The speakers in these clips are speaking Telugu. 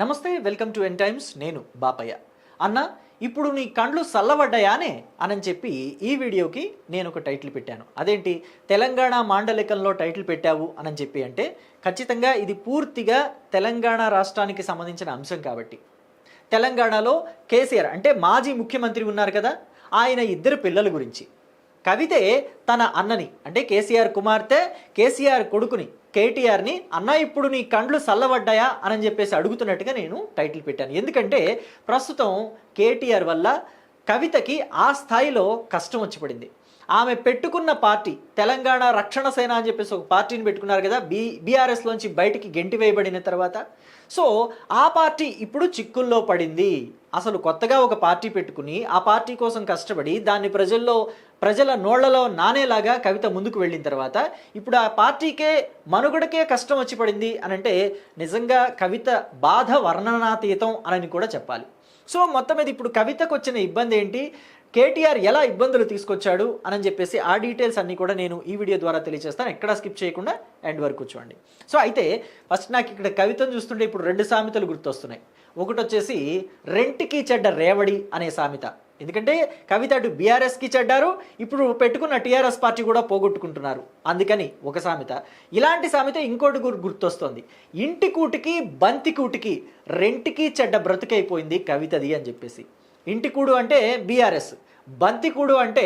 నమస్తే, వెల్కమ్ టు ఎన్ టైమ్స్. నేను బాపయ్య. అన్న, ఇప్పుడు నీ కండ్లు చల్లబడ్డాయానే అని చెప్పి ఈ వీడియోకి నేను ఒక టైటిల్ పెట్టాను. అదేంటి తెలంగాణ మాండలికంలో టైటిల్ పెట్టావు అని చెప్పి అంటే ఖచ్చితంగా ఇది పూర్తిగా తెలంగాణ రాష్ట్రానికి సంబంధించిన అంశం కాబట్టి. తెలంగాణలో కేసీఆర్ అంటే మాజీ ముఖ్యమంత్రి ఉన్నారు కదా, ఆయన ఇద్దరు పిల్లల గురించి కవితే తన అన్నని అంటే కేసీఆర్ కుమార్తె కేసీఆర్ కొడుకుని కేటీఆర్ని అన్న ఇప్పుడు నీ కండ్లు చల్లబడ్డాయా అని చెప్పేసి అడుగుతున్నట్టుగా నేను టైటిల్ పెట్టాను. ఎందుకంటే ప్రస్తుతం కేటీఆర్ వల్ల కవితకి ఆ స్థాయిలో కష్టం వచ్చి పడింది. ఆమె పెట్టుకున్న పార్టీ తెలంగాణ రక్షణ సేన అని చెప్పేసి ఒక పార్టీని పెట్టుకున్నారు కదా, బీఆర్ఎస్లోంచి బయటికి గెంటి వేయబడిన తర్వాత. సో ఆ పార్టీ ఇప్పుడు చిక్కుల్లో పడింది. అసలు కొత్తగా ఒక పార్టీ పెట్టుకుని ఆ పార్టీ కోసం కష్టపడి దాన్ని ప్రజల నోళ్లలో నానేలాగా కవిత ముందుకు వెళ్ళిన తర్వాత ఇప్పుడు ఆ పార్టీకే మనుగడకే కష్టం వచ్చి పడింది అని అంటే నిజంగా కవిత బాధ వర్ణనాతీతం అని కూడా చెప్పాలి. సో మొత్తం మీద ఇప్పుడు కవితకు వచ్చిన ఇబ్బంది ఏంటి, కేటీఆర్ ఎలా ఇబ్బందులు తీసుకొచ్చాడు అని చెప్పేసి ఆ డీటెయిల్స్ అన్నీ కూడా నేను ఈ వీడియో ద్వారా తెలియజేస్తాను. ఎక్కడా స్కిప్ చేయకుండా ఎండ్ వరకు చూడండి. సో అయితే ఫస్ట్ నాకు ఇక్కడ కవితను చూస్తుంటే ఇప్పుడు రెండు సామెతలు గుర్తొస్తున్నాయి. ఒకటి వచ్చేసి రెంట్కి చెడ్డ రేవడి అనే సామెత. ఎందుకంటే కవిత అటు బీఆర్ఎస్కి చెడ్డారు, ఇప్పుడు పెట్టుకున్న టీఆర్ఎస్ పార్టీ కూడా పోగొట్టుకుంటున్నారు, అందుకని ఒక సామెత. ఇలాంటి సామెత ఇంకోటి గుర్తొస్తుంది, ఇంటి కూటికి బంతి కూటికి రెంట్కి చెడ్డ బ్రతుకైపోయింది కవితది అని చెప్పేసి. ఇంటి కూడు అంటే బీఆర్ఎస్, బంతికూడు అంటే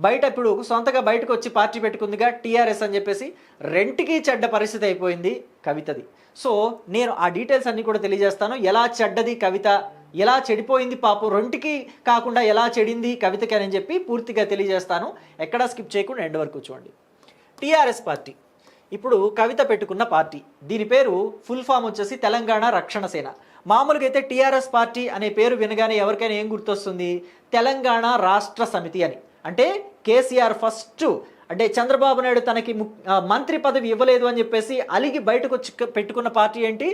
బయట ఇప్పుడు సొంతగా బయటకు వచ్చి పార్టీ పెట్టుకుందిగా టీఆర్ఎస్ అని చెప్పేసి రెంట్కి చెడ్డ పరిస్థితి అయిపోయింది కవితది. సో నేను ఆ డీటెయిల్స్ అన్నీ కూడా తెలియజేస్తాను. ఎలా చెడ్డది కవిత, ఎలా చెడిపోయింది పాపం, రెంట్కి కాకుండా ఎలా చెడింది కవితకి అని చెప్పి పూర్తిగా తెలియజేస్తాను. ఎక్కడా స్కిప్ చేయకుండా ఎండ్ వరకు చూడండి. టీఆర్ఎస్ పార్టీ ఇప్పుడు కవిత పెట్టుకున్న పార్టీ, దీని పేరు ఫుల్ ఫామ్ వచ్చేసి తెలంగాణ రక్షణ సేన. మామూలుగా అయితే టీఆర్ఎస్ పార్టీ అనే పేరు వినగానే ఎవరికైనా ఏం గుర్తొస్తుంది, తెలంగాణ రాష్ట్ర సమితి అని. అంటే కేసీఆర్ ఫస్ట్ అంటే చంద్రబాబు నాయుడు తనకి మంత్రి పదవి ఇవ్వలేదు అని చెప్పేసి అలిగి బయటకు వచ్చి పెట్టుకున్న పార్టీ ఏంటి,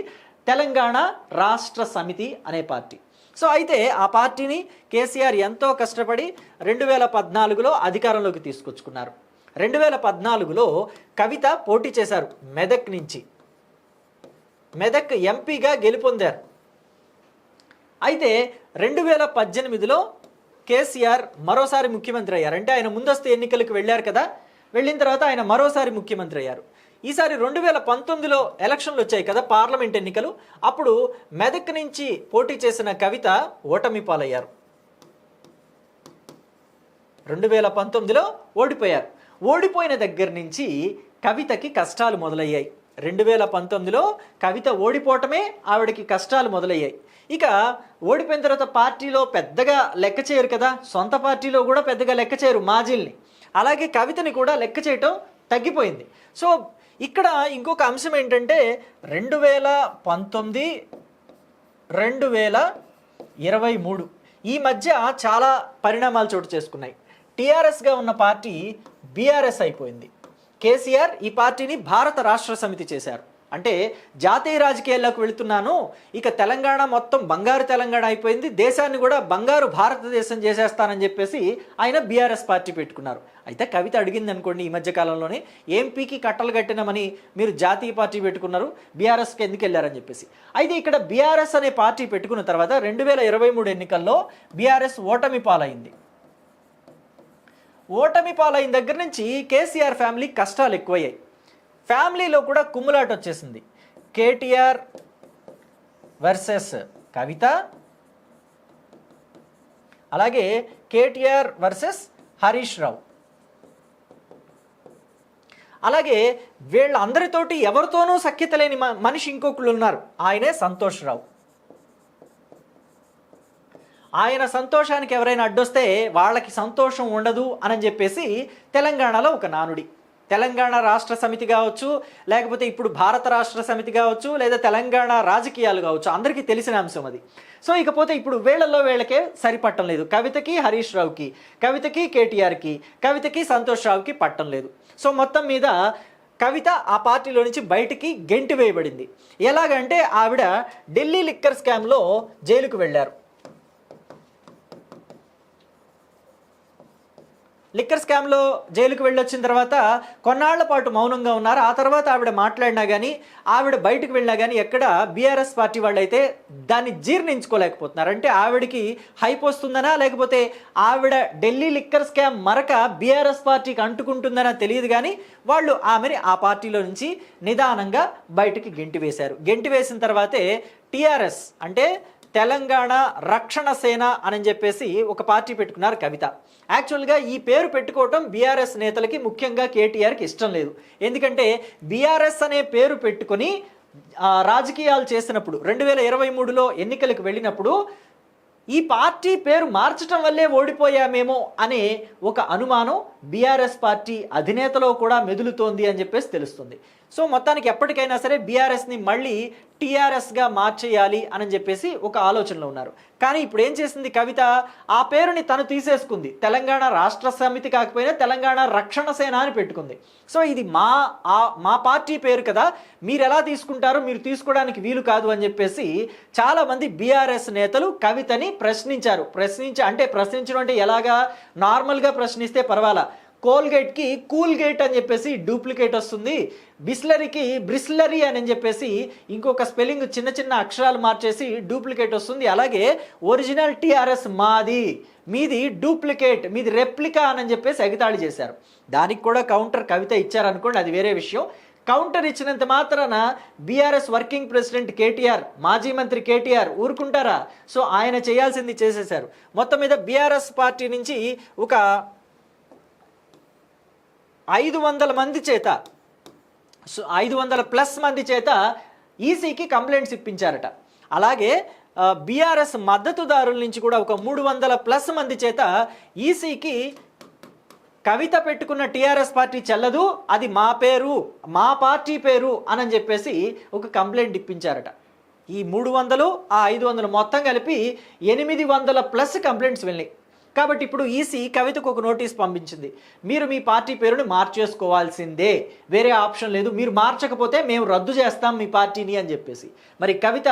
తెలంగాణ రాష్ట్ర సమితి అనే పార్టీ. సో అయితే ఆ పార్టీని కేసీఆర్ ఎంతో కష్టపడి 2014లో అధికారంలోకి తీసుకొచ్చుకున్నారు. 2014లో కవిత పోటీ చేశారు మెదక్ నుంచి, మెదక్ ఎంపీగా గెలుపొందారు. అయితే 2018లో కేసీఆర్ మరోసారి ముఖ్యమంత్రి అయ్యారు. అంటే ఆయన ముందస్తు ఎన్నికలకు వెళ్ళారు కదా, వెళ్ళిన తర్వాత ఆయన మరోసారి ముఖ్యమంత్రి అయ్యారు. ఈసారి 2019లో ఎలక్షన్లు వచ్చాయి కదా, పార్లమెంట్ ఎన్నికలు. అప్పుడు మెదక్ నుంచి పోటీ చేసిన కవిత ఓటమి పాలయ్యారు. 2019లో ఓడిపోయారు. ఓడిపోయిన దగ్గర నుంచి కవితకి కష్టాలు మొదలయ్యాయి. 2019లో కవిత ఓడిపోవటమే ఆవిడకి కష్టాలు మొదలయ్యాయి. ఇక ఓడిపోయిన తర్వాత పార్టీలో పెద్దగా లెక్క చేయరు కదా, సొంత పార్టీలో కూడా పెద్దగా లెక్క చేయరు మాజీల్ని, అలాగే కవితని కూడా లెక్క చేయటం తగ్గిపోయింది. సో ఇక్కడ ఇంకొక అంశం ఏంటంటే 2019, 2023 ఈ మధ్య చాలా పరిణామాలు చోటు చేసుకున్నాయి. టీఆర్ఎస్గా ఉన్న పార్టీ బీఆర్ఎస్ అయిపోయింది. కేసీఆర్ ఈ పార్టీని భారత రాష్ట్ర సమితి చేశారు. అంటే జాతీయ రాజకీయాల్లోకి వెళుతున్నాను, ఇక తెలంగాణ మొత్తం బంగారు తెలంగాణ అయిపోయింది, దేశాన్ని కూడా బంగారు భారతదేశం చేసేస్తానని చెప్పేసి ఆయన బీఆర్ఎస్ పార్టీ పెట్టుకున్నారు. అయితే కవిత అడిగింది అనుకోండి ఈ మధ్యకాలంలోనే, ఎంపీకి కట్టలు కట్టినామని మీరు జాతీయ పార్టీ పెట్టుకున్నారు, బీఆర్ఎస్కి ఎందుకు వెళ్ళారని చెప్పేసి. అయితే ఇక్కడ బీఆర్ఎస్ అనే పార్టీ పెట్టుకున్న తర్వాత 2023 ఎన్నికల్లో బీఆర్ఎస్ ఓటమి పాలైంది. ఓటమి పాలైన దగ్గర నుంచి కేసీఆర్ ఫ్యామిలీ కష్టాలు ఎక్కువయ్యాయి. ఫ్యామిలీలో కూడా కుమ్ములాట వచ్చేసింది. కేటీఆర్ వర్సెస్ కవిత, అలాగే కేటీఆర్ వర్సెస్ హరీష్ రావు, అలాగే వీళ్ళందరితోటి ఎవరితోనూ సఖ్యత లేని మనిషి ఇంకొకళ్ళు ఉన్నారు, ఆయనే సంతోష్ రావు. ఆయన సంతోషానికి ఎవరైనా అడ్డొస్తే వాళ్ళకి సంతోషం ఉండదు అని చెప్పేసి తెలంగాణలో ఒక నానుడి. తెలంగాణ రాష్ట్ర సమితి కావచ్చు, లేకపోతే ఇప్పుడు భారత రాష్ట్ర సమితి కావచ్చు, లేదా తెలంగాణ రాజకీయాలు కావచ్చు, అందరికీ తెలిసిన అంశం అది. సో ఇకపోతే ఇప్పుడు వీళ్ళకే సరిపట్టం లేదు, కవితకి హరీష్ రావుకి, కవితకి కేటీఆర్కి, కవితకి సంతోష్ రావుకి పట్టం లేదు. సో మొత్తం మీద కవిత ఆ పార్టీలో నుంచి బయటికి గెంటి వేయబడింది. ఎలాగంటే ఆవిడ ఢిల్లీ లిక్కర్ స్కామ్లో జైలుకు వెళ్ళారు. లిక్కర్ స్కామ్లో జైలుకు వెళ్ళొచ్చిన తర్వాత కొన్నాళ్ల పాటు మౌనంగా ఉన్నారు. ఆ తర్వాత ఆవిడ మాట్లాడినా కానీ, ఆవిడ బయటకు వెళ్ళినా కానీ ఎక్కడ బీఆర్ఎస్ పార్టీ వాళ్ళు అయితే దాన్ని జీర్ణించుకోలేకపోతున్నారు. అంటే ఆవిడకి హైప్ వస్తుందనా, లేకపోతే ఆవిడ ఢిల్లీ లిక్కర్ స్కామ్ మరక బీఆర్ఎస్ పార్టీకి అంటుకుంటుందనా తెలియదు కానీ వాళ్ళు ఆమెని ఆ పార్టీలో నుంచి నిదానంగా బయటికి గెంటి వేశారు. గెంటి వేసిన తర్వాతే టీఆర్ఎస్ అంటే తెలంగాణ రక్షణ సేన అని చెప్పేసి ఒక పార్టీ పెట్టుకున్నారు కవిత. యాక్చువల్గా ఈ పేరు పెట్టుకోవటం బీఆర్ఎస్ నేతలకి, ముఖ్యంగా కేటీఆర్కి ఇష్టం లేదు. ఎందుకంటే బీఆర్ఎస్ అనే పేరు పెట్టుకొని రాజకీయాలు చేసినప్పుడు 2023లో ఎన్నికలకు వెళ్ళినప్పుడు ఈ పార్టీ పేరు మార్చడం వల్లే ఓడిపోయామేమో అనే ఒక అనుమానం బీఆర్ఎస్ పార్టీ అధినేతలో కూడా మెదులుతోంది అని చెప్పేసి తెలుస్తుంది. సో మొత్తానికి ఎప్పటికైనా సరే బీఆర్ఎస్ని మళ్ళీ టీఆర్ఎస్గా మార్చేయాలి అని చెప్పేసి ఒక ఆలోచనలో ఉన్నారు. కానీ ఇప్పుడు ఏం చేసింది కవిత, ఆ పేరుని తను తీసేసుకుంది. తెలంగాణ రాష్ట్ర సమితి కాకపోయినా తెలంగాణ రక్షణ సేన అని పెట్టుకుంది. సో ఇది మా పార్టీ పేరు కదా, మీరు ఎలా తీసుకుంటారో మీరు తీసుకోవడానికి వీలు కాదు అని చెప్పేసి చాలామంది బీఆర్ఎస్ నేతలు కవితని ప్రశ్నించారు. ప్రశ్నించడం అంటే ఎలాగా, నార్మల్గా ప్రశ్నిస్తే పర్వాలా, కోల్గేట్కి కూల్గేట్ అని చెప్పేసి డూప్లికేట్ వస్తుంది, బిస్లరీకి బ్రిస్లరీ అని చెప్పేసి ఇంకొక స్పెల్లింగ్ చిన్న చిన్న అక్షరాలు మార్చేసి డూప్లికేట్ వస్తుంది. అలాగే ఒరిజినల్ టీఆర్ఎస్ మాది, మీది డూప్లికేట్, మీది రెప్లికా అని చెప్పేసి ఎగతాళి చేశారు. దానికి కూడా కౌంటర్ కవిత ఇచ్చారనుకోండి, అది వేరే విషయం. కౌంటర్ ఇచ్చినంత మాత్రాన బీఆర్ఎస్ వర్కింగ్ ప్రెసిడెంట్ కేటీఆర్, మాజీ మంత్రి కేటీఆర్ ఊరుకుంటారా? సో ఆయన చేయాల్సింది చేసేశారు. మొత్తం మీద బీఆర్ఎస్ పార్టీ నుంచి ఒక 500 మంది చేత, 500+ మంది చేత ఈసీకి కంప్లైంట్స్ ఇప్పించారట. అలాగే బీఆర్ఎస్ మద్దతుదారుల నుంచి కూడా ఒక 300+ మంది చేత ఈసీకి కవిత పెట్టుకున్న టీఆర్ఎస్ పార్టీ చెల్లదు, అది మా పేరు, మా పార్టీ పేరు అని చెప్పేసి ఒక కంప్లైంట్ ఇప్పించారట. ఈ 300 ఆ 500 మొత్తం కలిపి 800+ కంప్లైంట్స్ వెళ్ళినాయి. కాబట్టి ఇప్పుడు ఈసీ కవితకు ఒక నోటీస్ పంపించింది, మీరు మీ పార్టీ పేరుని మార్చేసుకోవాల్సిందే, వేరే ఆప్షన్ లేదు, మీరు మార్చకపోతే మేము రద్దు చేస్తాం మీ పార్టీని అని చెప్పేసి. మరి కవిత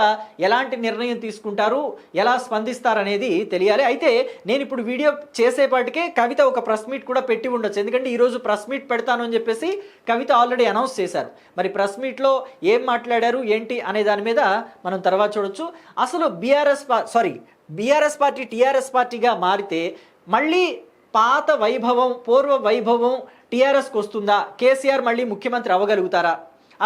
ఎలాంటి నిర్ణయం తీసుకుంటారు, ఎలా స్పందిస్తారనేది తెలియాలి. అయితే నేను ఇప్పుడు వీడియో చేసేపాటికే కవిత ఒక ప్రెస్ మీట్ కూడా పెట్టి ఉండొచ్చు, ఎందుకంటే ఈరోజు ప్రెస్ మీట్ పెడతాను అని చెప్పేసి కవిత ఆల్రెడీ అనౌన్స్ చేశారు. మరి ప్రెస్ మీట్లో ఏం మాట్లాడారు ఏంటి అనే దాని మీద మనం తర్వాత చూడొచ్చు. అసలు బీఆర్ఎస్ పార్టీ టీఆర్ఎస్ పార్టీగా మారితే మళ్ళీ పాత వైభవం, పూర్వ వైభవం టీఆర్ఎస్కి వస్తుందా? కేసీఆర్ మళ్ళీ ముఖ్యమంత్రి అవ్వగలుగుతారా?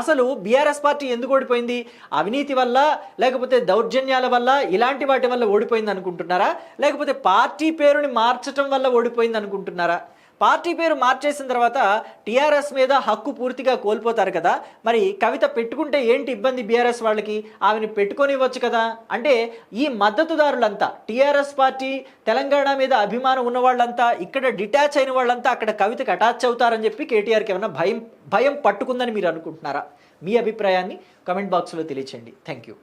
అసలు బీఆర్ఎస్ పార్టీ ఎందుకు ఓడిపోయింది? అవినీతి వల్ల, లేకపోతే దౌర్జన్యాల వల్ల, ఇలాంటి వాటి వల్ల ఓడిపోయింది అనుకుంటున్నారా? లేకపోతే పార్టీ పేరుని మార్చడం వల్ల ఓడిపోయింది అనుకుంటున్నారా? పార్టీ పేరు మార్చేసిన తర్వాత టీఆర్ఎస్ మీద హక్కు పూర్తిగా కోల్పోతారు కదా. మరి కవిత పెట్టుకుంటే ఏంటి ఇబ్బంది బీఆర్ఎస్ వాళ్ళకి? ఆమెను పెట్టుకొనివ్వచ్చు కదా. అంటే ఈ మద్దతుదారులంతా, టీఆర్ఎస్ పార్టీ తెలంగాణ మీద అభిమానం ఉన్న వాళ్ళంతా, ఇక్కడ డిటాచ్ అయిన వాళ్ళంతా అక్కడ కవితకి అటాచ్ అవుతారని చెప్పి కేటీఆర్కి ఏమైనా భయం పట్టుకుందని మీరు అనుకుంటున్నారా? మీ అభిప్రాయాన్ని కమెంట్ బాక్స్లో తెలియచేయండి. Thank you.